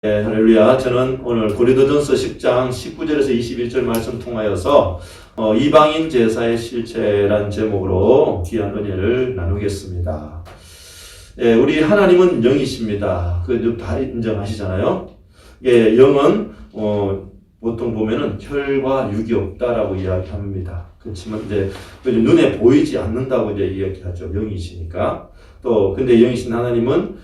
네, 할렐루야. 저는 오늘 고린도전서 10장 19절에서 21절 말씀 통하여서 이방인 제사의 실체란 제목으로 귀한 은혜를 나누겠습니다. 예, 우리 하나님은 영이십니다. 그 다 인정하시잖아요. 예, 영은 보통 보면은 혈과 육이 없다라고 이야기합니다. 그렇지만 이제 눈에 보이지 않는다고 이제 이야기하죠. 영이시니까. 또 근데 영이신 하나님은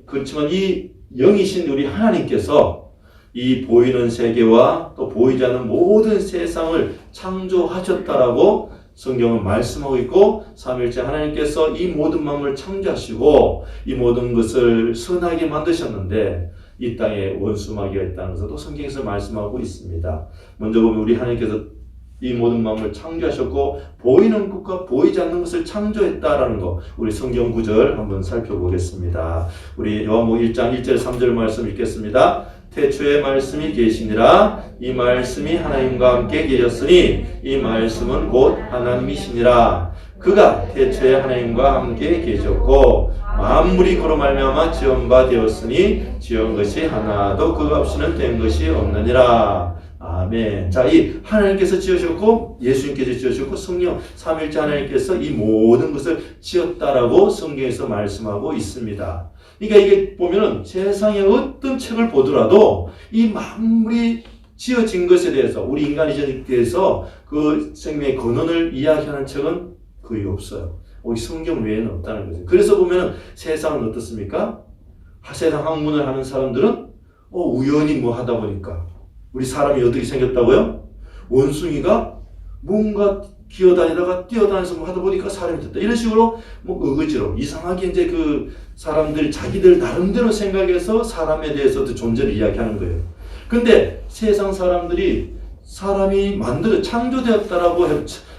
그렇지만 이 영이신 우리 하나님께서 이 보이는 세계와 또 보이지 않는 모든 세상을 창조하셨다라고 성경은 말씀하고 있고, 삼위일체 하나님께서 이 모든 만물을 창조하시고 이 모든 것을 선하게 만드셨는데 이 땅에 원수마귀가 있다는 것도 성경에서 말씀하고 있습니다. 먼저 보면 우리 하나님께서 이 모든 만물을 창조하셨고 보이는 것과 보이지 않는 것을 창조했다라는 거, 우리 성경 구절 한번 살펴보겠습니다. 우리 요한복음 1장 1절 3절 말씀 읽겠습니다. 태초에 말씀이 계시니라. 이 말씀이 하나님과 함께 계셨으니 이 말씀은 곧 하나님이시니라. 그가 태초에 하나님과 함께 계셨고 만물이 그로 말미암아 지은 바 되었으니 지은 것이 하나도 그가 없이는 된 것이 없느니라. 아멘. 자, 이 하나님께서 지으셨고 예수님께서 지으셨고 성령 삼위일체 하나님께서 이 모든 것을 지었다라고 성경에서 말씀하고 있습니다. 그러니까 이게 보면은 세상의 어떤 책을 보더라도 이 만물이 지어진 것에 대해서, 우리 인간이 대해서 그 생명의 근원을 이야기하는 책은 거의 없어요. 오직 성경 외에는 없다는 거죠. 그래서 보면은 세상은 어떻습니까? 세상 학문을 하는 사람들은 우연히 뭐 하다 보니까, 우리 사람이 어떻게 생겼다고요? 원숭이가 뭔가 기어다니다가 뛰어다니면서 뭐 하다 보니까 사람이 됐다. 이런 식으로 뭐 의지로 이상하게 이제 그 사람들이 자기들 나름대로 생각해서 사람에 대해서도 존재를 이야기하는 거예요. 근데 세상 사람들이 사람이 창조되었다라고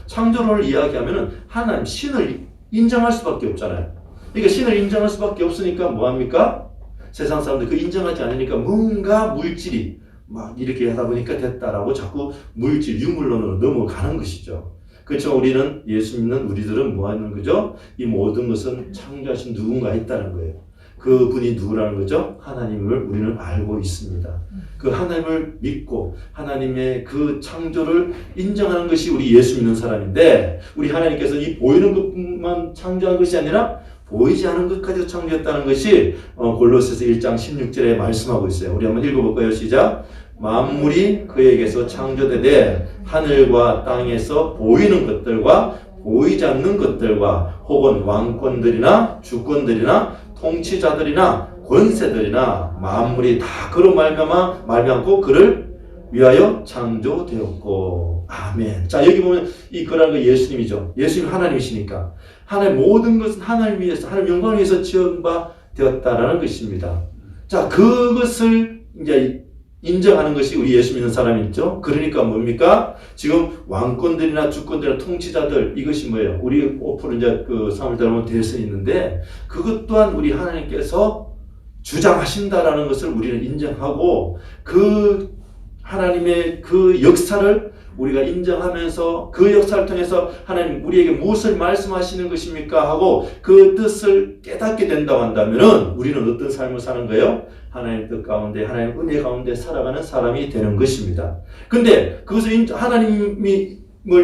창조론을 이야기하면은 하나님, 신을 인정할 수밖에 없잖아요. 그러니까 신을 인정할 수밖에 없으니까 뭐 합니까? 세상 사람들 그 인정하지 않으니까 뭔가 물질이 막 이렇게 하다 보니까 됐다라고 자꾸 물질, 유물론으로 넘어가는 것이죠. 그렇죠. 우리는 예수 믿는 우리들은 뭐 하는 거죠? 이 모든 것은 창조하신 누군가 있다는 거예요. 그분이 누구라는 거죠? 하나님을 우리는 알고 있습니다. 그 하나님을 믿고 하나님의 그 창조를 인정하는 것이 우리 예수 믿는 사람인데, 우리 하나님께서 이 보이는 것만 창조한 것이 아니라 보이지 않은 것까지도 창조했다는 것이 골로새서 1장 16절에 말씀하고 있어요. 우리 한번 읽어볼까요? 시작. 만물이 그에게서 창조되되 하늘과 땅에서 보이는 것들과 보이지 않는 것들과 혹은 왕권들이나 주권들이나 통치자들이나 권세들이나 만물이 다 그로 말미암고 그를 위하여 창조되었고. 아멘. 자, 여기 보면 이 그라는 거 예수님이죠. 예수님 하나님이시니까 하나님 모든 것은 하나님 위해서, 하나님 영광을 위해서 지은 바 되었다라는 것입니다. 자, 그것을 이제 인정하는 것이 우리 예수 믿는 사람이죠. 그러니까 뭡니까? 지금 왕권들이나 주권들이나 통치자들, 이것이 뭐예요? 우리 앞으로 이제 그 3월달에 보면 대선이 있는데 그것 또한 우리 하나님께서 주장하신다라는 것을 우리는 인정하고, 그 하나님의 그 역사를 우리가 인정하면서 그 역사를 통해서 하나님 우리에게 무엇을 말씀하시는 것입니까? 하고 그 뜻을 깨닫게 된다고 한다면은 우리는 어떤 삶을 사는 거예요? 하나님 뜻 가운데, 하나님 은혜 가운데 살아가는 사람이 되는 것입니다. 근데 그것을 하나님을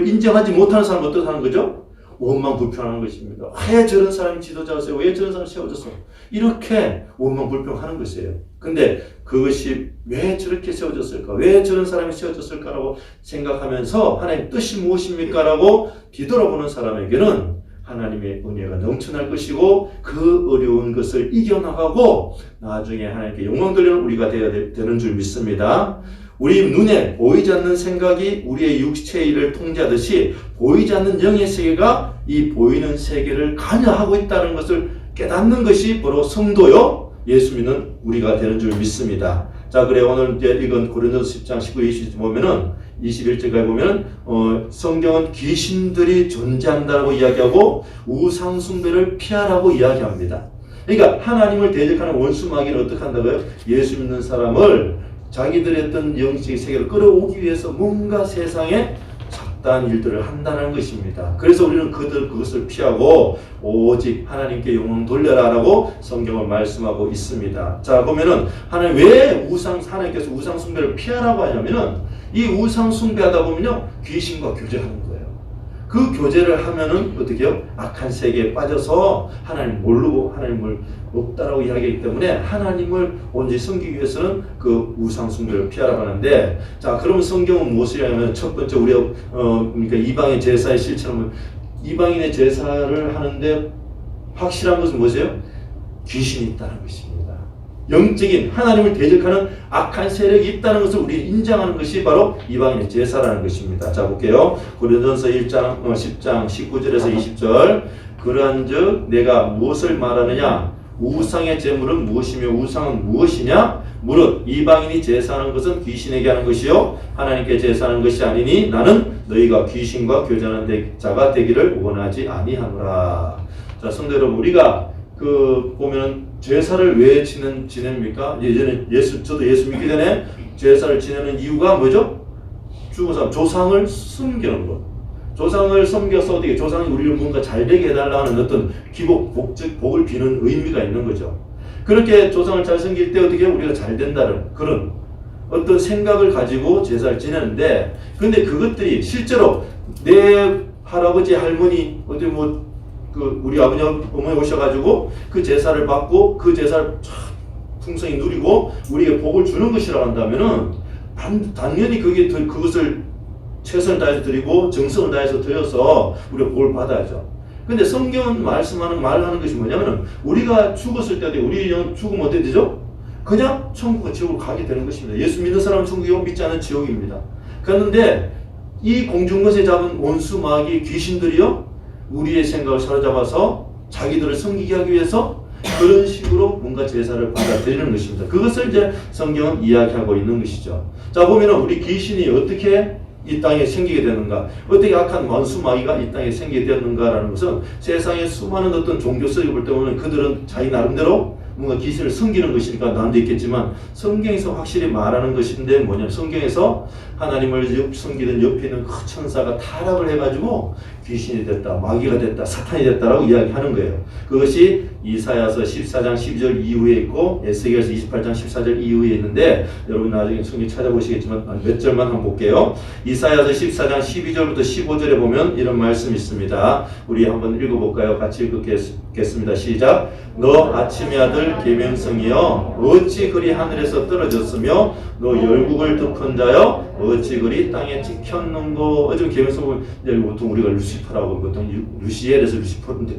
인정하지 못하는 사람은 어떻게 사는 거죠? 원망 불평하는 것입니다. 왜 저런 사람이 지도자가 세워? 왜 저런 사람이 세워졌어? 이렇게 원망 불평하는 것이에요. 근데 그것이 왜 저렇게 세워졌을까? 왜 저런 사람이 세워졌을까라고 생각하면서 하나님 뜻이 무엇입니까? 라고 뒤돌아보는 사람에게는 하나님의 은혜가 넘쳐날 것이고 그 어려운 것을 이겨나가고 나중에 하나님께 영광 돌리는 우리가 되어야 되는 줄 믿습니다. 우리 눈에 보이지 않는 생각이 우리의 육체의 일을 통제하듯이 보이지 않는 영의 세계가 이 보이는 세계를 관여하고 있다는 것을 깨닫는 것이 바로 성도요, 예수 믿는 우리가 되는 줄 믿습니다. 자, 그래 오늘 이제 이건 고린도서 10장 19, 20절 보면은 21절까지 보면 성경은 귀신들이 존재한다고 이야기하고 우상 숭배를 피하라고 이야기합니다. 그러니까 하나님을 대적하는 원수 마귀는 어떻게 한다고요? 예수 믿는 사람을 자기들의 어떤 영적인 세계를 끌어오기 위해서 뭔가 세상에 못다한 일들을 한다는 것입니다. 그래서 우리는 그것을 피하고 오직 하나님께 영광 돌려라라고 성경을 말씀하고 있습니다. 자, 보면은 하나님께서 우상 숭배를 피하라고 하냐면은 이 우상 숭배하다 보면요 귀신과 교제하는 거예요. 그 교제를 하면은 어떻게 해요? 악한 세계에 빠져서 하나님 모르고 하나님을 없다라고 이야기하기 때문에 하나님을 온전히 섬기기 위해서는 그 우상 숭배를 피하라고 하는데, 자, 그러면 성경은 무엇이냐면 첫 번째 우리가 그러니까 이방인 제사의 실천은 이방인의 제사를 하는데 확실한 것은 무엇이에요? 귀신이 있다는 것입니다. 영적인 하나님을 대적하는 악한 세력이 있다는 것을 우리 인정하는 것이 바로 이방인의 제사라는 것입니다. 자, 볼게요. 고린도전서 10장 19절에서 20절. 그러한즉 내가 무엇을 말하느냐? 우상의 제물은 무엇이며 우상은 무엇이냐? 무릇 이방인이 제사하는 것은 귀신에게 하는 것이요 하나님께 제사하는 것이 아니니 나는 너희가 귀신과 교제하는 자가 되기를 원하지 아니하노라. 자, 성도 여러분, 우리가 보면은 제사를 왜 지냅니까? 예전에 저도 예수 믿기 전에 제사를 지내는 이유가 뭐죠? 죽은 사람, 조상을 섬기는 것. 조상을 섬겨서 어떻게 조상이 우리를 뭔가 잘 되게 해달라는 어떤 복을 비는 의미가 있는 거죠. 그렇게 조상을 잘 섬길 때 어떻게 우리가 잘 된다는 그런 어떤 생각을 가지고 제사를 지내는데, 근데 그것들이 실제로 내 할아버지, 할머니, 어디 우리 아버지, 어머니 오셔가지고 그 제사를 받고 그 제사를 풍성히 누리고 우리에게 복을 주는 것이라고 한다면은 당연히 그것을 최선을 다해서 드리고 정성을 다해서 드려서 우리가 복을 받아야죠. 근데 성경은 말하는 것이 뭐냐면은 우리가 죽었을 때 우리 죽으면 어떻게 되죠? 그냥 천국과 지옥으로 가게 되는 것입니다. 예수 믿는 사람은 천국이고 믿지 않는 지옥입니다. 그런데 이 공중것에 잡은 원수 마귀 귀신들이요 우리의 생각을 사로잡아서 자기들을 섬기게 하기 위해서 그런 식으로 뭔가 제사를 받아들이는 것입니다. 그것을 이제 성경은 이야기하고 있는 것이죠. 자, 보면은 우리 귀신이 어떻게 이 땅에 생기게 되는가, 어떻게 악한 원수 마귀가 이 땅에 생기게 되었는가라는 것은 세상의 수많은 어떤 종교 속에 볼 때 보면 그들은 자기 나름대로 뭔가 귀신을 섬기는 것이니까 남도 있겠지만 성경에서 확실히 말하는 것인데 뭐냐면 성경에서 하나님을 섬기는 옆에 있는 그 천사가 타락을 해가지고 귀신이 됐다, 마귀가 됐다, 사탄이 됐다라고 이야기하는 거예요. 그것이 이사야서 14장 12절 이후에 있고 에스겔서 28장 14절 이후에 있는데 여러분 나중에 성경 찾아보시겠지만 몇 절만 한번 볼게요. 이사야서 14장 12절부터 15절에 보면 이런 말씀이 있습니다. 우리 한번 읽어볼까요? 같이 읽겠습니다. 시작. 너 아침의 아들 계명성이여 어찌 그리 하늘에서 떨어졌으며 너 열국을 덮은 자여 어찌 그리 땅에 찍혔는고. 어제 계명성 보면 보통 우리가 루시퍼라고 보통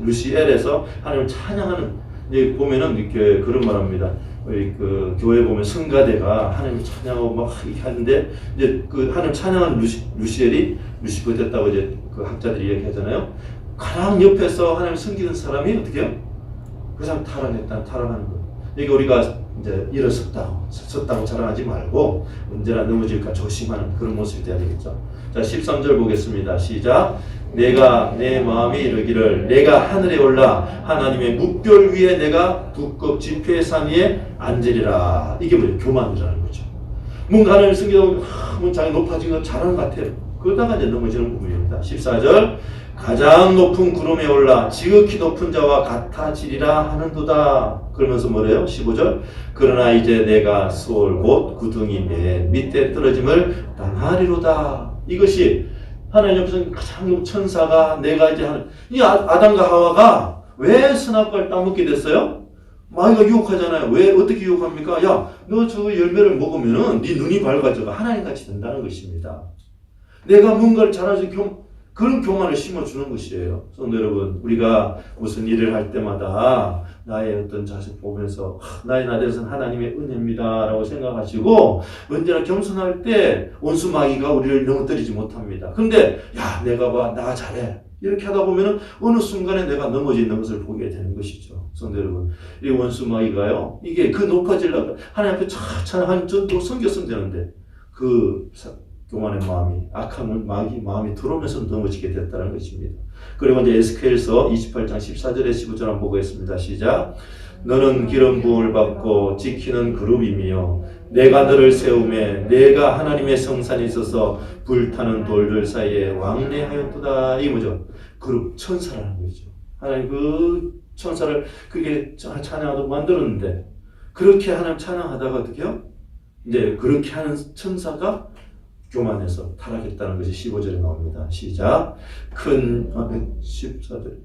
루시엘에서 하나님을 찬양하는 이제 보면은 이렇게 그런 말합니다. 그 교회 보면 성가대가 하나님 찬양하고 막 하는데 이제 그 하나님 찬양하는 루시엘이 루시퍼 됐다고 이제 그 학자들이 얘기하잖아요. 가장 옆에서 하나님 섬기는 사람이 어떻게 해요? 그 사람 타락하는 거. 이게 우리가 이제 섰다고 자랑하지 말고 언제나 넘어질까 조심하는 그런 모습이 돼야 되겠죠. 자, 13절 보겠습니다. 시작. 내가 내 마음이 이르기를 내가 하늘에 올라 하나님의 묵별 위에 내가 두껍 지폐의 산 위에 앉으리라. 이게 뭐예요? 교만이라는 거죠. 뭔가 하나님을 섬기다 보면 자기 높아지고 잘하는 것 같아요. 그러다가 이제 넘어지는 부분입니다. 14절. 가장 높은 구름에 올라 지극히 높은 자와 같아지리라 하는도다. 그러면서 뭐래요? 15절. 그러나 이제 내가 수월 곧 구덩이 맨 밑에 떨어짐을 당하리로다. 이것이 하나님 옆에서 가장 높은 천사가 내가 이제 이 아담과 하와가 왜 선악과를 따먹게 됐어요? 마귀가 유혹하잖아요. 왜 어떻게 유혹합니까? 야, 너 저 열매를 먹으면은 네 눈이 밝아져가 하나님같이 된다는 것입니다. 내가 뭔가를 잘할 수 그런 교만을 심어주는 것이에요. 성도 여러분, 우리가 무슨 일을 할 때마다 나의 어떤 자식 보면서 나의 나대에서는 하나님의 은혜입니다 라고 생각하시고 언제나 겸손할 때 원수 마귀가 우리를 넘어뜨리지 못합니다. 근데 야, 내가 봐, 나 잘해 이렇게 하다 보면 어느 순간에 내가 넘어지는 것을 보게 되는 것이죠. 성도 여러분, 이 원수 마귀가요, 이게 그 높아지려고 하나님 앞에 차차 한 전도 섬겼으면 되는데 그 교만의 마음이, 악한 마음이 들어오면서 넘어지게 됐다는 것입니다. 그리고 이제 에스겔서 28장 14절에 15절 한번 보겠습니다. 시작. 너는 기름 부음을 받고 지키는 그룹이며 내가 너를 세우매 내가 하나님의 성산에 있어서 불타는 돌들 사이에 왕래하였도다. 이 뭐죠? 그룹 천사라는 거죠. 하나님 그 천사를 그게 찬양하도록 만들었는데 그렇게 하나님 찬양하다가 어떻게요? 이제 그렇게 하는 천사가 교만해서 타락했다는 것이 15절에 나옵니다. 시작. 큰 14절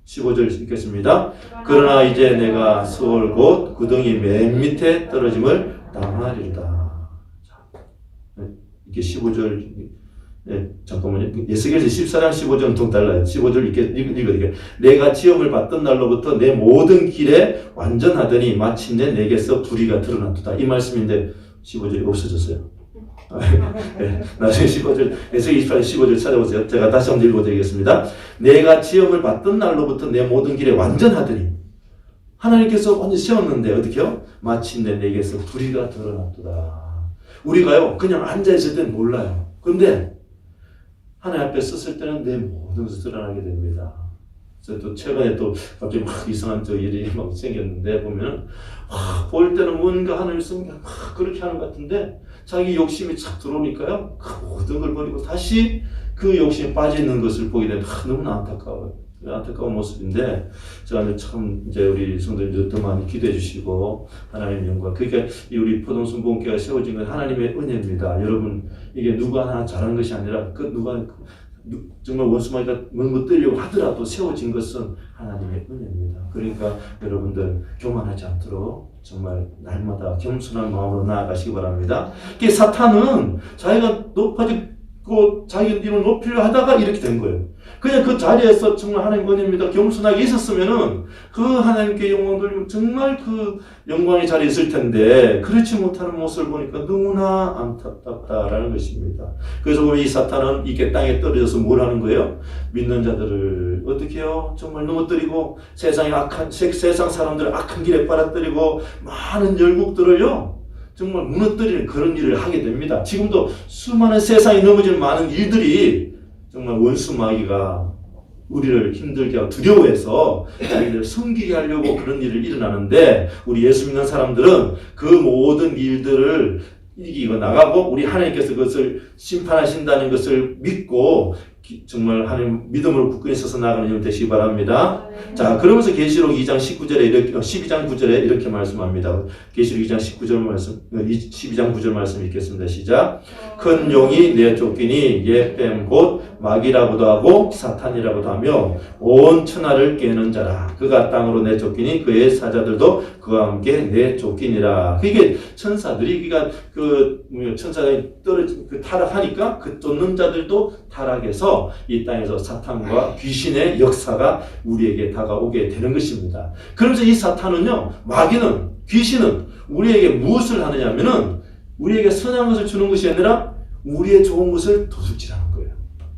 15절 읽겠습니다. 그러나 이제 내가 수월 곧 구덩이 맨 밑에 떨어짐을 당하리로다. 이게 15절 잠깐만요. 에스겔서 14장 15절은 좀 달라요. 15절 읽어드릴게요. 내가 지음을 받던 날로부터 내 모든 길에 완전하더니 마침내 내게서 불의가 드러났도다. 이 말씀인데 15절이 없어졌어요. 네, 나중에 15절, 에스겔 28장 15절 찾아보세요. 제가 다시 한번 읽어드리겠습니다. 내가 지음을 받던 날로부터 내 모든 길에 완전하더니 하나님께서 완전 세웠는데 어떻게요? 마침내 내게서 불의가 드러났도다. 우리가요 그냥 앉아있을 땐 몰라요. 그런데 하나님 앞에 섰을 때는 내 모든 것이 드러나게 됩니다. 그래서 또 최근에 또 갑자기 막 이상한 저 일이 막 생겼는데 보면은 볼 때는 뭔가 하나님 성경 막 그렇게 하는 것 같은데 자기 욕심이 착 들어오니까요 그 모든 걸 버리고 다시 그 욕심에 빠져 있는 것을 보게 되면 너무나 안타까운 모습인데 제가 참 이제 우리 성도님들 더 많이 기도해 주시고 하나님 영광 그러니까 우리 포동순 본교가 세워진 건 하나님의 은혜입니다. 여러분 이게 누가 하나 잘한 것이 아니라 그 누가 정말 원수마귀가 뭔가 뜨려고 하더라도 세워진 것은 하나님의 은혜입니다. 그러니까 여러분들 교만하지 않도록 정말 날마다 겸손한 마음으로 나아가시기 바랍니다. 그 사탄은 자기가 높아지고 자기 이름을 높이려 하다가 이렇게 된 거예요. 그냥 그 자리에서 정말 하나님 은혜입니다. 겸손하게 있었으면은 그 하나님께 영광 돌리면 정말 그 영광의 자리에 있을 텐데 그렇지 못하는 모습을 보니까 너무나 안타깝다라는 것입니다. 그래서 보면 이 사탄은 이게 땅에 떨어져서 뭘 하는 거예요? 믿는 자들을 어떻게 해요? 정말 넘어뜨리고 세상 사람들을 악한 길에 빨아들이고 많은 열국들을요 정말 무너뜨리는 그런 일을 하게 됩니다. 지금도 수많은 세상에 넘어지는 많은 일들이 정말 원수 마귀가 우리를 힘들게 하고 두려워해서 자기를 섬기게 하려고 그런 일을 일어나는데 우리 예수 믿는 사람들은 그 모든 일들을 이기고 나가고 우리 하나님께서 그것을 심판하신다는 것을 믿고 정말 하나님 믿음으로 굳건히 서서 나가는 영 되시기 바랍니다. 자, 그러면서 계시록 2장 19절에 이렇게 12장 9절에 이렇게 말씀합니다. 계시록 2장 19절 말씀 12장 9절 말씀 읽겠습니다. 시작. 큰 용이 내쫓기니 예뱀 곧 마귀라고도 하고 사탄이라고도 하며 온 천하를 깨는 자라. 그가 땅으로 내쫓기니 그의 사자들도 그와 함께 내쫓기니라. 이게 천사들이 그러니까 천사들이 타락하니까 그 쫓는 자들도 타락해서 이 땅에서 사탄과 귀신의 역사가 우리에게 다가오게 되는 것입니다. 그러면서 이 사탄은요, 마귀는 귀신은 우리에게 무엇을 하느냐면은 우리에게 선한 것을 주는 것이 아니라 우리의 좋은 것을 도둑질하는 거예요.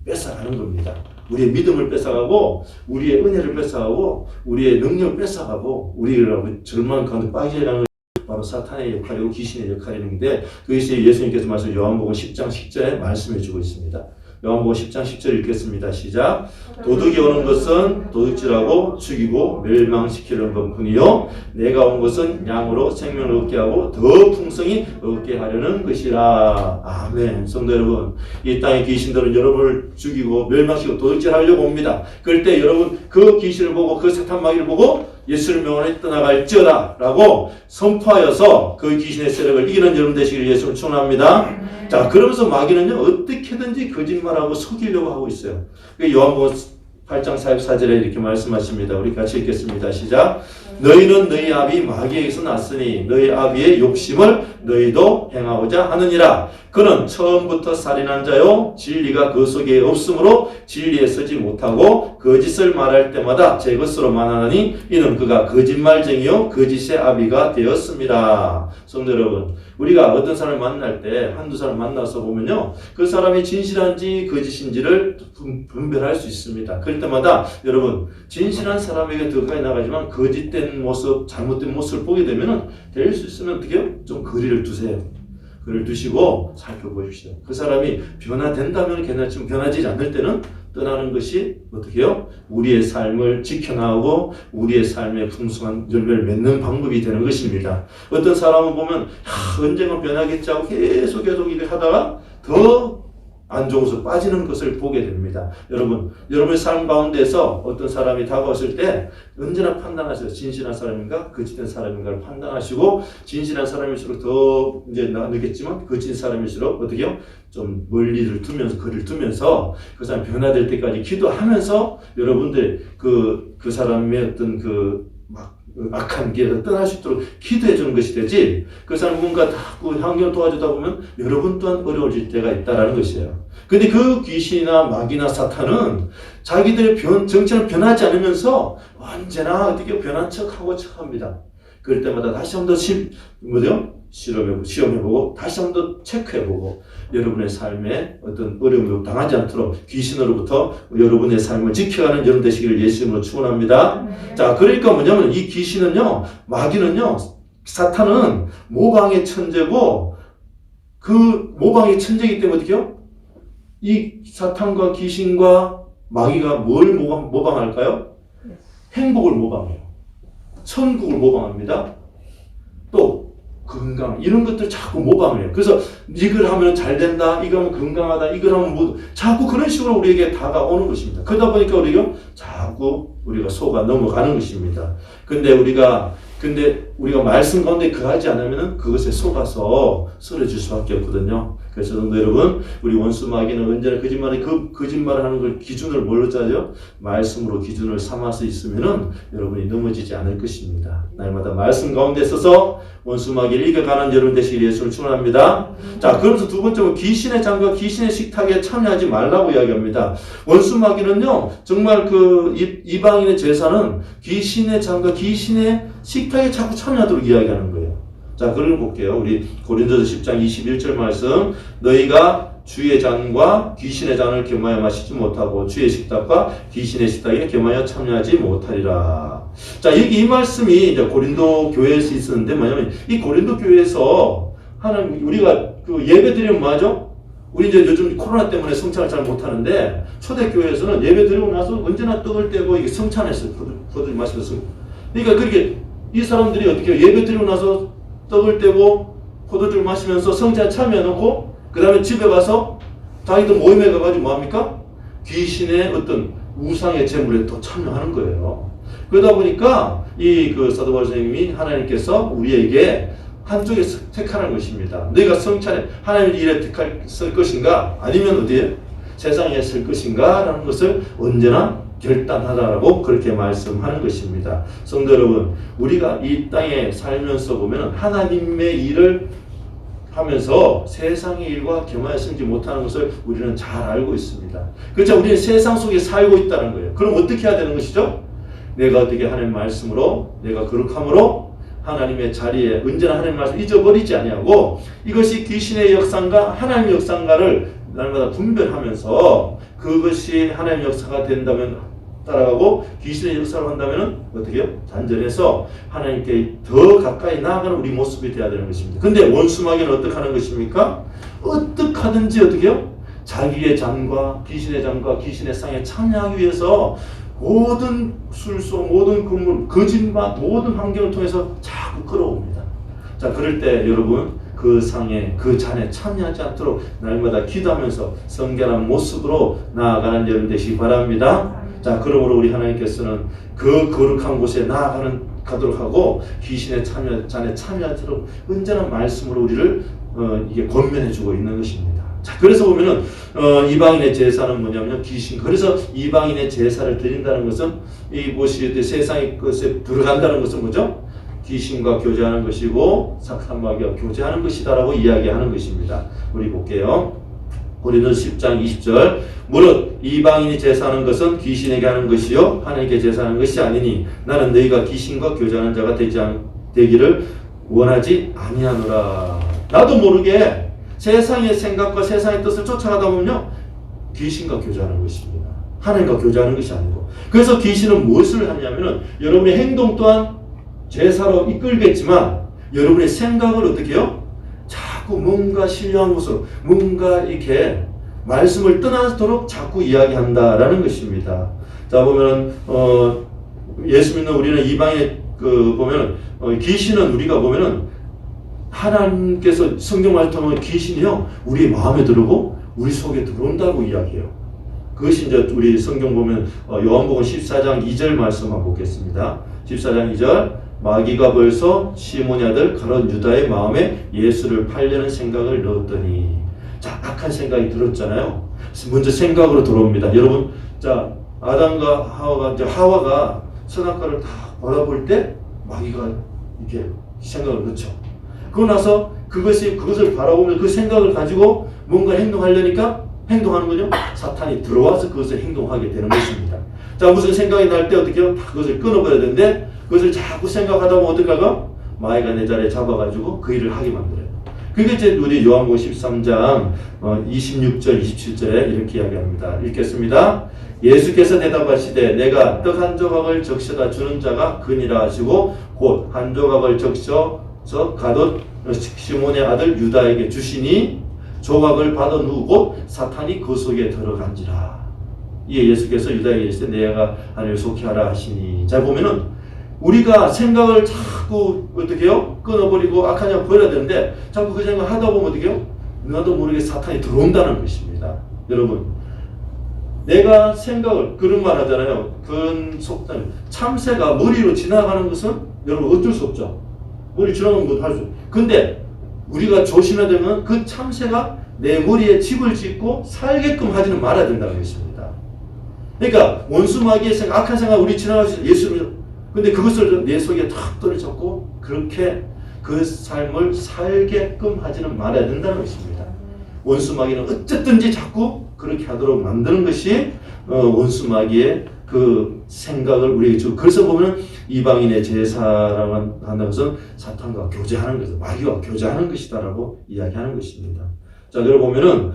뺏어가는 겁니다. 우리의 믿음을 뺏어가고 우리의 은혜를 뺏어가고 우리의 능력을 뺏어가고 우리를 절망 가운데 빠지게 하는 바로 사탄의 역할이고 귀신의 역할인데 그것이 예수님께서 말씀 요한복음 10장 10절에 말씀해 주고 있습니다. 요한복음 10장 10절 읽겠습니다. 시작. 도둑이 오는 것은 도둑질하고 죽이고 멸망시키는 것뿐이요 내가 온 것은 양으로 생명을 얻게 하고 더 풍성히 얻게 하려는 것이라. 아멘. 성도 여러분, 이 땅의 귀신들은 여러분을 죽이고 멸망시키고 도둑질하려고 옵니다. 그럴 때 여러분 그 귀신을 보고 그 사탄 마귀를 보고 예수를 명하여 떠나갈지어다 라고 선포하여서 그 귀신의 세력을 이기는 여러분 되시길 예수를 축원합니다. 자, 그러면서 마귀는요 어떻게든지 거짓말하고 속이려고 하고 있어요. 요한복음 8장 44절에 이렇게 말씀하십니다. 우리 같이 읽겠습니다. 시작. 너희는 너희 아비 마귀에게서 났으니 너희 아비의 욕심을 너희도 행하고자 하느니라. 그는 처음부터 살인한 자요 진리가 그 속에 없으므로 진리에 서지 못하고 거짓을 말할 때마다 제 것으로만 하나니 이는 그가 거짓말쟁이요 거짓의 아비가 되었습니다. 성도 여러분, 우리가 어떤 사람을 만날 때 한두 사람 만나서 보면요 그 사람이 진실한지 거짓인지를 분별할 수 있습니다. 그럴 때마다 여러분 진실한 사람에게 더 가까이 나가지만 거짓된 모습, 잘못된 모습을 보게 되면 될 수 있으면 어떻게 해요? 좀 거리를 두세요. 그를 두시고 살펴보십시오. 그 사람이 변화된다면 괜찮지만 변화되지 않을 때는 떠나는 것이 어떻게 해요? 우리의 삶을 지켜나가고 우리의 삶의 풍성한 열매를 맺는 방법이 되는 것입니다. 어떤 사람은 보면 언젠가 변하겠지 하고 계속 이렇게 하다가 더 안 좋아서 빠지는 것을 보게 됩니다. 여러분의 삶 가운데서 어떤 사람이 다가왔을 때 언제나 판단하세요. 진실한 사람인가 거짓된 사람인가를 판단하시고 진실한 사람일수록 더 이제 느꼈지만 거짓된 사람일수록 어떻게 해요? 좀 멀리를 두면서 거리를 두면서 그 사람 변화될 때까지 기도하면서 여러분들 그 사람의 어떤 악한 길에서 떠날 수 있도록 기도해 주는 것이 되지, 그 사람 뭔가 다 그 환경을 도와주다 보면 여러분 또한 어려워질 때가 있다라는 것이에요. 근데 그 귀신이나 마귀나 사탄은 자기들의 정체는 변하지 않으면서 언제나 어떻게 변한 척하고 척합니다. 그럴 때마다 다시 한번 시험해보고 다시 한번 체크해보고 여러분의 삶에 어떤 어려움을 당하지 않도록 귀신으로부터 여러분의 삶을 지켜가는 여러분 되시기를 예수님으로 축원합니다. 자, 그러니까 뭐냐면 이 귀신은요, 마귀는요, 사탄은 모방의 천재고 그 모방의 천재이기 때문에 어떻게 해요? 이 사탄과 귀신과 마귀가 뭘 모방할까요? 행복을 모방해요. 천국을 모방합니다. 또 건강 이런 것들 자꾸 모방을 해요. 그래서 이걸 하면 잘 된다, 이거 하면 건강하다, 이걸 하면 뭐 자꾸 그런 식으로 우리에게 다가오는 것입니다. 그러다 보니까 우리가 자꾸 우리가 속아 넘어가는 것입니다. 근데 우리가 말씀 가운데 거하지 않으면 그것에 속아서 쓰러질 수밖에 없거든요. 그래서 성도 여러분, 우리 원수 마귀는 언제나 거짓말을 하는 걸 기준을 뭘로 짜죠? 말씀으로 기준을 삼아서 있으면은 여러분이 넘어지지 않을 것입니다. 날마다 말씀 가운데 서서 원수 마귀를 이겨가는 여러분 되시길 예수를 축원합니다. 자, 그러면서 두 번째로 귀신의 장과 귀신의 식탁에 참여하지 말라고 이야기합니다. 원수 마귀는요, 정말 이방인의 제사는 귀신의 장과 귀신의 식탁에 자꾸 참여하도록 이야기하는 거예요. 자, 그걸 볼게요. 우리 고린도서 10장 21절 말씀. 너희가 주의 잔과 귀신의 잔을 겸하여 마시지 못하고 주의 식탁과 귀신의 식탁에 겸하여 참여하지 못하리라. 자, 이 말씀이 이제 고린도 교회에서 있었는데 뭐냐면 이 고린도 교회에서 하나님 우리가 예배 드리면 뭐하죠? 우리 이제 요즘 코로나 때문에 성찬을 잘 못하는데 초대교회에서는 예배 드리고 나서 언제나 떡을 떼고 이게 성찬했어요. 포도주 마시면서. 그러니까 그렇게 이 사람들이 어떻게 해요? 예배 드리고 나서 떡을 떼고 포도주를 마시면서 성찬 참여해놓고 그 다음에 집에 가서 자기들 모임에 가가지고 뭐합니까? 귀신의 어떤 우상의 제물에 또 참여하는 거예요. 그러다 보니까 사도 바울 선생님이 하나님께서 우리에게 한쪽에 택하는 것입니다. 너희가 성찬에 하나님의 일에 쓸 것인가 아니면 어디에 세상에 쓸 것인가 라는 것을 언제나 결단하라라고 그렇게 말씀하는 것입니다. 성도 여러분, 우리가 이 땅에 살면서 보면 하나님의 일을 하면서 세상의 일과 겸하여 쓰지 못하는 것을 우리는 잘 알고 있습니다. 그렇죠? 우리는 세상 속에 살고 있다는 거예요. 그럼 어떻게 해야 되는 것이죠? 내가 어떻게 하나님의 말씀으로 내가 거룩함으로 하나님의 자리에 언제나 하나님의 말씀을 잊어버리지 아니하고 이것이 귀신의 역사인가 하나님의 역사인가를 날마다 분별하면서 그것이 하나님의 역사가 된다면 따라가고 귀신의 역사를 한다면 어떻게 해요? 단절해서 하나님께 더 가까이 나아가는 우리 모습이 되어야 되는 것입니다. 근데 원수 마귀는 어떻게 하는 것입니까? 어떻게 하든지 어떻게 해요? 자기의 잔과 귀신의 쌍에 참여하기 위해서 모든 술소, 모든 건물, 거짓말, 모든 환경을 통해서 자꾸 끌어옵니다. 자, 그럴 때 여러분 그 상에, 그 잔에 참여하지 않도록 날마다 기도하면서 성결한 모습으로 나아가는 여러분 되시기 바랍니다. 자, 그러므로 우리 하나님께서는 그 거룩한 곳에 가도록 하고 귀신의 잔에 참여하도록 언제나 말씀으로 우리를 이게 권면해주고 있는 것입니다. 자, 그래서 보면은 이방인의 제사는 뭐냐면 그래서 이방인의 제사를 드린다는 것은 이곳이 세상의 것에 들어간다는 것은 뭐죠? 귀신과 교제하는 것이고 사탄마귀와 교제하는 것이다라고 이야기하는 것입니다. 우리 볼게요. 고린도서 10장 20절. 무릇 이방인이 제사하는 것은 귀신에게 하는 것이요 하나님께 제사하는 것이 아니니 나는 너희가 귀신과 교제하는 자가 되기를 원하지 아니하노라. 나도 모르게 세상의 생각과 세상의 뜻을 쫓아가다 보면요 귀신과 교제하는 것입니다. 하나님과 교제하는 것이 아니고. 그래서 귀신은 무엇을 하냐면은 여러분의 행동 또한 제사로 이끌겠지만 여러분의 생각을 어떻게 해요? 자꾸 뭔가 신령한 것으로 뭔가 이렇게 말씀을 떠나도록 자꾸 이야기한다라는 것입니다. 자, 보면은 예수 믿는 우리는 이방의 보면은 귀신은 우리가 보면은 하나님께서 성경 말씀을 귀신이요 우리 마음에 들어오고 우리 속에 들어온다고 이야기해요. 그것이 이제 우리 성경 보면 요한복음 14장 2절 말씀 한번 보겠습니다. 14장 2절 마귀가 벌써 시몬의 아들 가룟 유다의 마음에 예수를 팔려는 생각을 넣었더니 자 악한 생각이 들었잖아요. 먼저 생각으로 들어옵니다. 여러분 자 아담과 하와가 선악과를 다 바라볼 때 마귀가 이렇게 생각을 넣죠. 그러고 나서 그것을 바라보면 그 생각을 가지고 뭔가 행동하려니까 행동하는 거죠. 사탄이 들어와서 그것을 행동하게 되는 것입니다. 자 무슨 생각이 날 때 어떻게 해요? 그것을 끊어버려야 되는데 그것을 자꾸 생각하다 보면 어떡할까? 마귀가 내 자리에 잡아가지고 그 일을 하게 만들어요. 그게 이제 우리 요한복음 13장 26절 27절에 이렇게 이야기합니다. 읽겠습니다. 예수께서 대답하시되 내가 떡 한 조각을 적셔다 주는 자가 그니라 하시고 곧 한 조각을 적셔서 가뒀 시몬의 아들 유다에게 주시니 조각을 받아 누우고 사탄이 그 속에 들어간지라. 이에 예수께서 유다에게 이르시되 내가 하나님을 속히하라 하시니. 자 보면은 우리가 생각을 자꾸 어떻게 해요? 끊어버리고 악한 생각 버려야 되는데 자꾸 그 생각 하다 보면 어떻게 해요? 나도 모르게 사탄이 들어온다는 것입니다. 여러분 내가 생각을 그런 말 하잖아요. 그런 속담 참새가 머리로 지나가는 것은 여러분 어쩔 수 없죠. 머리 지나가는 건 할 수 없죠. 근데 우리가 조심해야 되는 그 참새가 내 머리에 집을 짓고 살게끔 하지는 말아야 된다는 것입니다. 그러니까 원수 마귀의 생각, 악한 생각 우리 지나갈 수 있어요. 예수를 근데 그것을 내 속에 탁 떨어졌고 그렇게 그 삶을 살게끔 하지는 말아야 된다는 것입니다. 원수 마귀는 어쨌든지 자꾸 그렇게 하도록 만드는 것이 원수 마귀의 그 생각을 우리에게 주고 그래서 보면 이방인의 제사라고 한다는 것은 사탄과 교제하는 것은 마귀와 교제하는 것이다라고 이야기하는 것입니다. 자, 여러분 보면은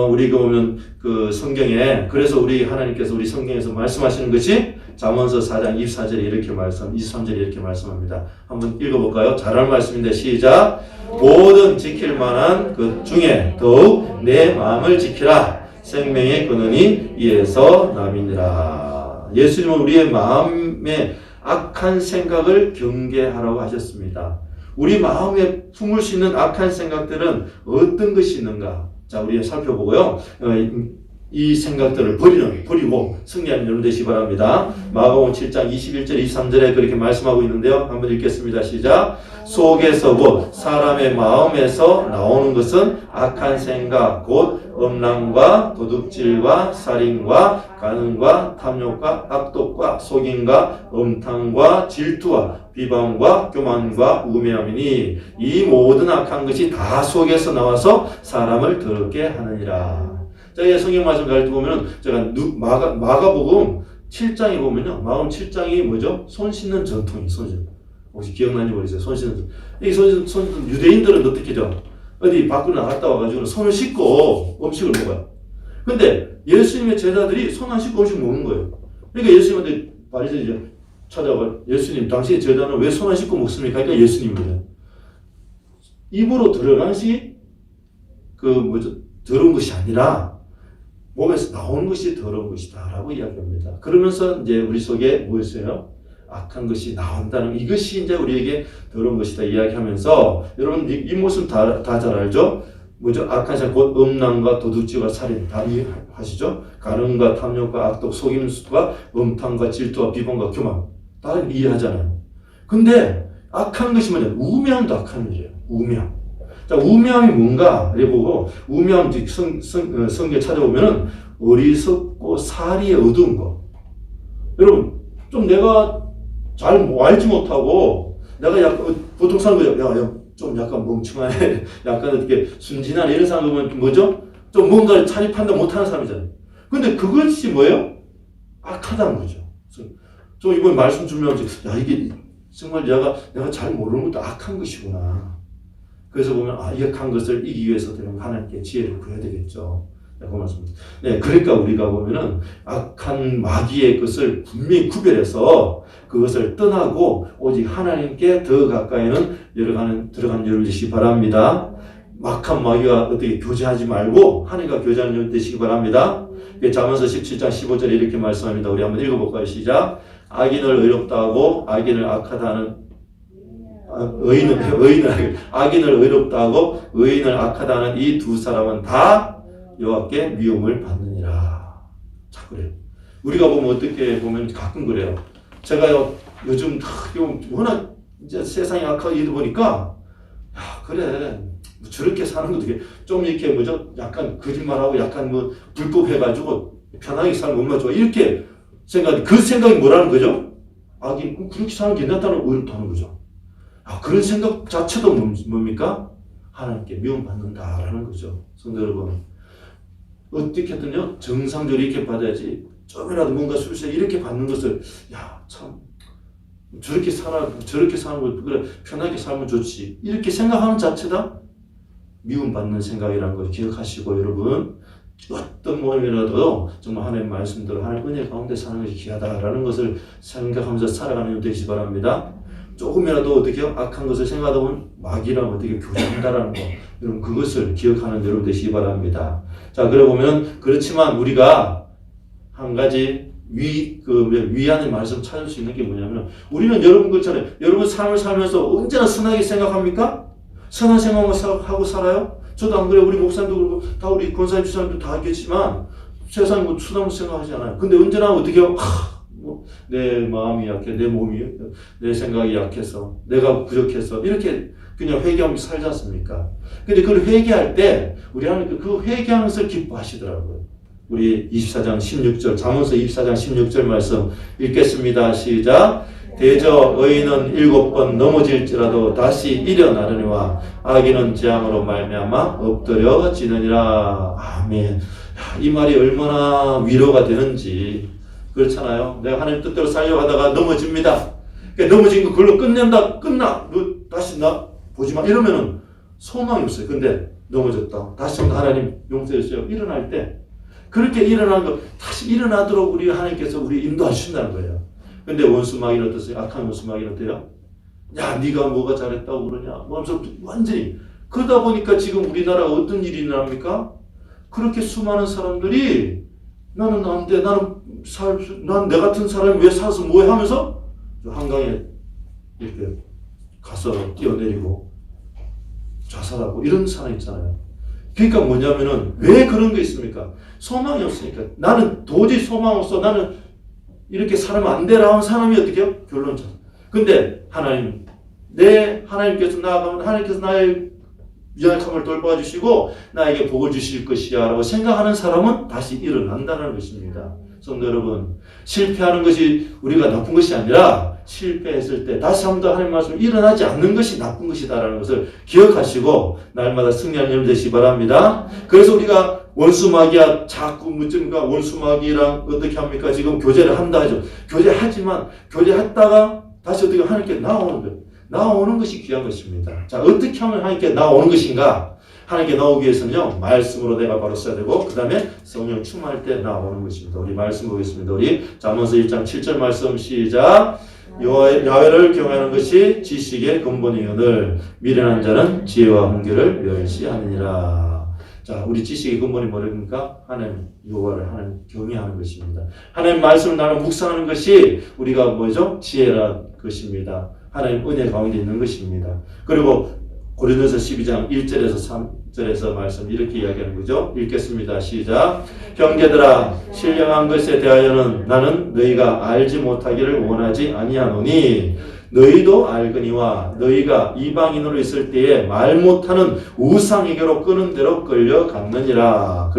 우리가 보면 그 성경에 그래서 우리 하나님께서 우리 성경에서 말씀하시는 것이 잠언서 4장 24절에 이렇게 23절에 이렇게 말씀합니다. 한번 읽어볼까요? 잘할 말씀인데 시작. 모든 지킬 만한 것 중에 더욱 내 마음을 지키라. 생명의 근원이 이에서 남이니라. 예수님은 우리의 마음에 악한 생각을 경계하라고 하셨습니다. 우리 마음에 품을 수 있는 악한 생각들은 어떤 것이 있는가? 자, 우리 살펴보고요. 이 생각들을 버리고 승리하는 여러분 되시기 바랍니다. 마가복음 7장 21절 23절에 그렇게 말씀하고 있는데요. 한번 읽겠습니다. 시작. 속에서 곧 사람의 마음에서 나오는 것은 악한 생각 곧 음란과 도둑질과 살인과 간음과 탐욕과 악독과 속임과 음탕과 질투와 비방과 교만과 우매함이니 이 모든 악한 것이 다 속에서 나와서 사람을 더럽게 하느니라. 자, 성경 말씀 가르쳐 보면은 제가 마가복음 7장에 보면요. 마가복음 7장이 뭐죠? 손 씻는 전통이 손 씻는. 혹시 기억나는지 모르겠어요. 손 씻는 전통. 이 손 유대인들은 어떻게 죠? 어디 밖으로 나갔다 와가지고 손을 씻고 음식을 먹어요. 근데 예수님의 제자들이 손 안 씻고 음식 먹는 거예요. 그러니까 예수님한테 바리새인이 찾아와 예수님 당신의 제자는 왜 손 안 씻고 먹습니까? 그러니까 예수님은 입으로 들어간 것이 더러운 것이 아니라 몸에서 나오는 것이 더러운 것이다 라고 이야기합니다. 그러면서 이제 우리 속에 뭐였어요? 악한 것이 나온다는 이것이 이제 우리에게 더러운 것이다 이야기하면서 여러분 이 모습 다 잘 알죠? 뭐죠? 악한 생각 곧 음란과 도둑질과 살인 다 이해하시죠? 간음과 탐욕과 악독 속임수와 음탕과 질투와 비방과 교만 다 이해하잖아요. 근데 악한 것이 뭐냐? 우매함도 악한 일이에요. 우매함. 자, 우매함이 뭔가 해보고 우매함 성경 찾아보면은 어리석고 사리에 어두운 거. 여러분 좀 내가 잘 알지 못하고 내가 약간 보통 사람들이 좀 약간 멍청하네, 약간 어떻게 순진한 이런 사람은 뭐죠? 좀 뭔가를 자기 판단 못하는 사람이잖아요. 근데 그것이 뭐예요? 악하다는 거죠. 저 이번에 말씀 주면 이게 정말 내가 잘 모르는 것도 악한 것이구나. 그래서 보면 이 악한 것을 이기기 위해서 하나님께 지혜를 구해야 되겠죠. 그 말씀입니다. 네, 그러니까 우리가 보면은 악한 마귀의 것을 분명히 구별해서 그것을 떠나고 오직 하나님께 더 가까이는 들어가는 여러분 되시기 바랍니다. 막한 마귀와 어떻게 교제하지 말고 하나님과 교제하는 일 되시기 바랍니다. 잠언서 17장 15절에 이렇게 말씀합니다. 우리 한번 읽어볼까요? 시작. 악인을 의롭다 하고 악인을 악하다 하는 악인을 의롭다 하고 의인을 악하다 하는 이 두 사람은 다 여호와께 미움을 받느니라. 자, 그래요. 우리가 보면 어떻게 보면 가끔 그래요. 제가요 요즘 워낙 이제 세상이 악하게 이러다 보니까 야, 그래 저렇게 사는 것도 좀 이렇게 뭐죠? 약간 거짓말하고 약간 뭐 불법해가지고 편하게 살면 얼마나 좋아. 이렇게 그 생각이 뭐라는 거죠? 악인 그렇게 사는 게 괜찮다는 의롭다는 거죠. 그런 생각 자체도 뭡니까? 하나님께 미움받는다라는 거죠. 성도 여러분, 어떻게든요 정상적으로 이렇게 받아야지. 좀이라도 뭔가 술세 이렇게 받는 것을 참 저렇게 사는 거 그래 편하게 살면 좋지. 이렇게 생각하는 자체다 미움받는 생각이라는 걸 기억하시고 여러분 어떤 모임이라도 정말 하나님의 말씀대로 하나님 은혜 가운데 사는 것이 귀하다라는 것을 생각하면서 살아가는 일 되시기 바랍니다. 조금이라도 어떻게 악한 것을 생각하다 보면 마귀랑 어떻게 교제한다라는 거 여러분 그것을 기억하는 여러분 되시기 바랍니다. 자, 그래 보면 그렇지만 우리가 한 가지 위안의 말씀 찾을 수 있는 게 뭐냐면 우리는 여러분 것처럼 여러분 삶을 살면서 언제나 선하게 생각합니까? 선한 생각만 하고 살아요? 저도 안 그래요. 우리 목사님도 그렇고 다 우리 권사님 주사님도 다 알겠지만 세상 뭐 수담 생각하지 않아요. 근데 언제나 어떻게 해요? 내 마음이 약해, 내 몸이, 내 생각이 약해서, 내가 부족해서 이렇게 그냥 회개하면서 살지 않습니까? 근데 그걸 회개할 때 우리 하나님 그 회개하는 것을 기뻐하시더라고요. 우리 24장 16절 잠언서 24장 16절 말씀 읽겠습니다. 시작. 대저 의인은 7번 넘어질지라도 다시 일어나려니와 악인은 재앙으로 말미암아 엎드려지느니라. 아멘. 이 말이 얼마나 위로가 되는지. 그렇잖아요. 내가 하나님 뜻대로 살려고 하다가 넘어집니다. 그러니까 넘어진 거 그걸로 끝나. 너 다시 나 보지 마. 이러면은 소망이 없어요. 근데 넘어졌다. 다시 한번 하나님 용서해 주세요. 일어날 때 그렇게 일어나는 거 다시 일어나도록 우리 하나님께서 우리 인도하신다는 거예요. 근데 원수마귀는 어떠세요? 악한 원수마귀는 어때요? 야, 네가 뭐가 잘했다고 그러냐? 하면서 완전히 그러다 보니까 지금 우리나라가 어떤 일이 일어납니까? 그렇게 수많은 사람들이 나는 안 돼. 난 내 같은 사람이 왜 살아서 뭐해 하면서 한강에 이렇게 가서 뛰어내리고 자살하고 이런 사람 있잖아요. 그러니까 뭐냐면은 왜 그런 게 있습니까? 소망이 없으니까. 나는 도저히 소망 없어. 나는 이렇게 살면 안 되라 하는 사람이 어떻게 해요? 결론 자살. 근데 하나님께서 나아가면 하나님께서 나의 연약함을 돌봐 주시고 나에게 복을 주실 것이야 라고 생각하는 사람은 다시 일어난다는 것입니다. 성도 여러분, 실패하는 것이 우리가 나쁜 것이 아니라 실패했을 때 다시 한 번 더 하나님 말씀 일어나지 않는 것이 나쁜 것이다라는 것을 기억하시고 날마다 승리하는 여러분 되시기 바랍니다. 그래서 우리가 원수마귀야 자꾸 묻습니까? 원수마귀랑 어떻게 합니까? 지금 교제를 한다 하죠. 교제하지만 교제했다가 다시 어떻게 하나님께 나오는 거예요. 나오는 것이 귀한 것입니다. 자, 어떻게 하면 하나님께 나오는 것인가? 하나님께 나오기 위해서는요, 말씀으로 내가 바로 써야 되고, 그 다음에 성령 충만할 때 나오는 것입니다. 우리 말씀 보겠습니다. 우리 잠언서 1장 7절 말씀 시작. 야훼를 경외하는 것이 지식의 근본이거늘 미련한 자는 지혜와 훈계를 멸시하느니라. 자, 우리 지식의 근본이 뭐랍니까? 하나님 여호와를 하나님 경외하는 것입니다. 하나님 말씀을 나는 묵상하는 것이 우리가 뭐죠? 지혜란 것입니다. 하나님 은혜 가운데 있는 것입니다. 그리고 고린도서 12장 1절에서 3절에서 말씀 이렇게 이야기하는 거죠. 읽겠습니다. 시작. 형제들아, 신령한 것에 대하여는 나는 너희가 알지 못하기를 원하지 아니하노니 너희도 알거니와 너희가 이방인으로 있을 때에 말 못하는 우상에게로 끄는 대로 끌려갔느니라.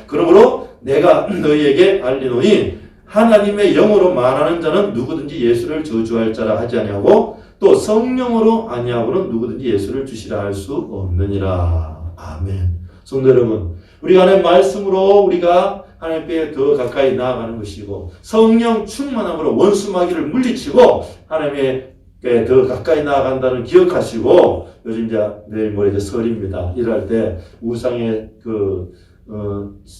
그러므로 내가 너희에게 알리노니 하나님의 영으로 말하는 자는 누구든지 예수를 저주할 자라 하지 아니하고 또 성령으로 아니하고는 누구든지 예수를 주시라 할 수 없느니라. 아멘. 성도 여러분, 우리가 하나님의 말씀으로 우리가 하나님께 더 가까이 나아가는 것이고 성령 충만함으로 원수마귀를 물리치고 하나님께 더 가까이 나아간다는 기억하시고 요즘 이제 내일 모레 설입니다. 일할 때 우상의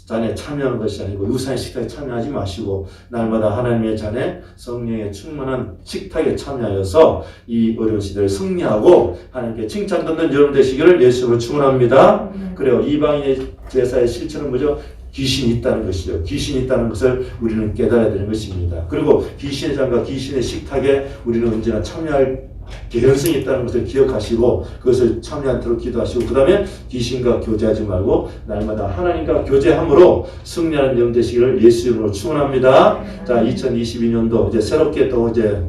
잔에 참여하는 것이 아니고 유사의 식탁에 참여하지 마시고 날마다 하나님의 잔에 성령의 충만한 식탁에 참여하여서 이 어려운 시대를 승리하고 하나님께 칭찬 듣는 여러분 되시기를 예수님으로 축원합니다. 그래요. 이방인의 제사의 실체는 뭐죠? 귀신이 있다는 것이죠. 귀신이 있다는 것을 우리는 깨달아야 되는 것입니다. 그리고 귀신의 잔과 귀신의 식탁에 우리는 언제나 참여할 개연성이 있다는 것을 기억하시고 그것을 참여하도록 기도하시고 그 다음에 귀신과 교제하지 말고 날마다 하나님과 교제함으로 승리하는 여러분 되시기를 예수 이름으로 축원합니다. 자, 2022년도 이제 새롭게 또 이제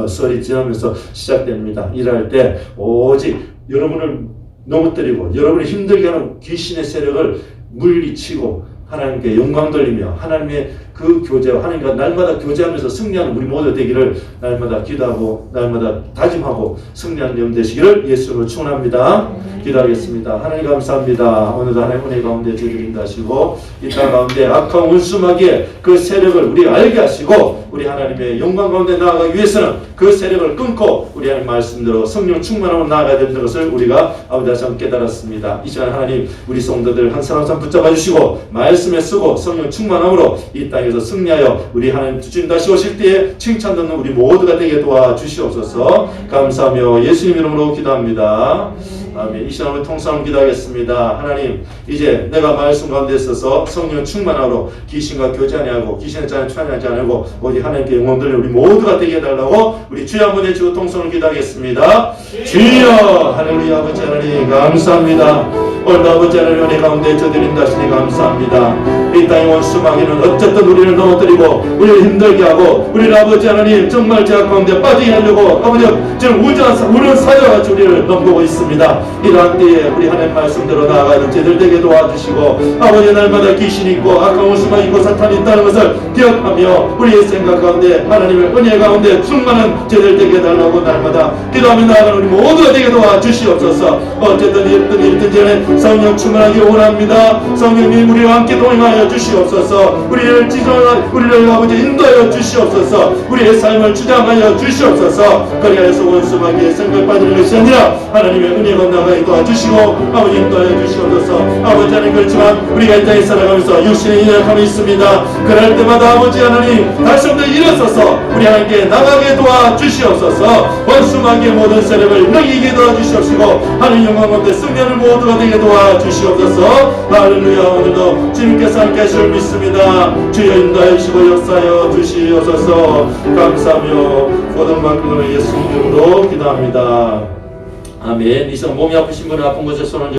설이 지나면서 시작됩니다. 일할 때 오직 여러분을 넘어뜨리고 여러분이 힘들게 하는 귀신의 세력을 물리치고 하나님께 영광 돌리며 하나님의 그 교제와 하나님과 날마다 교제하면서 승리하는 우리 모두 되기를 날마다 기도하고 날마다 다짐하고 승리하는 여러분 되시기를 예수로 축원합니다. 기도하겠습니다. 하나님 감사합니다. 오늘도 하나님 은혜 가운데 저희들인다 하시고 이 땅 가운데 악한 원수마귀의 그 세력을 우리 알게 하시고 우리 하나님의 영광 가운데 나아가기 위해서는 그 세력을 끊고 우리 하나님 말씀대로 성령 충만함으로 나아가야 된다는 것을 우리가 아버지 다시 한번 깨달았습니다. 이 시간 하나님 우리 성도들 한 사람 한 사람 붙잡아 주시고 말씀에 쓰고 성령 충만함으로 이 땅에서 승리하여 우리 하나님 주님 다시 오실 때에 칭찬 듣는 우리 모두가 되게 도와주시옵소서. 감사하며 예수님 이름으로 기도합니다. 아멘. 이 시간으로 통성을 기도하겠습니다. 하나님 이제 내가 말씀 가운데 있어서 성령 충만함으로 귀신과 교제하지 않고 귀신의 잔에 취하지 않고 오직 하나님께 영광 돌리는 우리 모두가 되게 해달라고 우리 주여 한번 해주고 통성을 기도하겠습니다. 주여 할렐루야. 아버지 하나님 감사합니다. 오늘도 아버지 하나님 은혜 가운데 저드린다 하시니 감사합니다. 이 땅의 원수마귀는 어쨌든 우리를 넘어뜨리고 우리를 힘들게 하고 우리를 아버지 하나님 정말 제약 가운데 빠지게 하려고 아버지 지금 우리를 사여같이 우리를 넘보고 있습니다. 이러한 때에 우리 하나님 말씀대로 나아가는 제들 되게 도와주시고 아버지 날마다 귀신이 있고 악한 원수마귀 있고 사탄이 있다는 것을 기억하며 우리의 생각 가운데 하나님의 은혜 가운데 충만한 제들 되게 해달라고 날마다 기도하며 나아가는 우리 모두가 되게 도와주시옵소서. 어쨌든 이랬든지 간에 성령 충만하기 원합니다. 성령님 우리와 함께 동행하여 주시옵소서. 우리를 아버지 인도하여 주시옵소서. 우리의 삶을 주장하여 주시옵소서. 그리하여서 원수마귀의 생각 빠지는 것이 아니라 하나님의 은혜가 나가게 도와주시고 아버지 인도하여 주시옵소서. 아버지 하나님 그렇지만 우리가 이 땅에 살아가면서 육신의 연약함이 있습니다. 그럴 때마다 아버지 하나님 다시 한번 일어서서 우리 하나님께 나가게 도와주시옵소서. 원수마귀의 모든 세력을 이기게 도와주시옵시고 하나님 영광 가운데 승리하는 모두가 되게 도와주시옵소서. 할렐루야. 오늘도 주님께서 함께 하실 믿습니다. 주여 인도하여 주시고 역사하여 주시옵소서. 감사하며 모든 만큼을 예수 이름으로 기도합니다. 아멘. 이 시간 몸이 아프신 분은 아픈 곳에 손을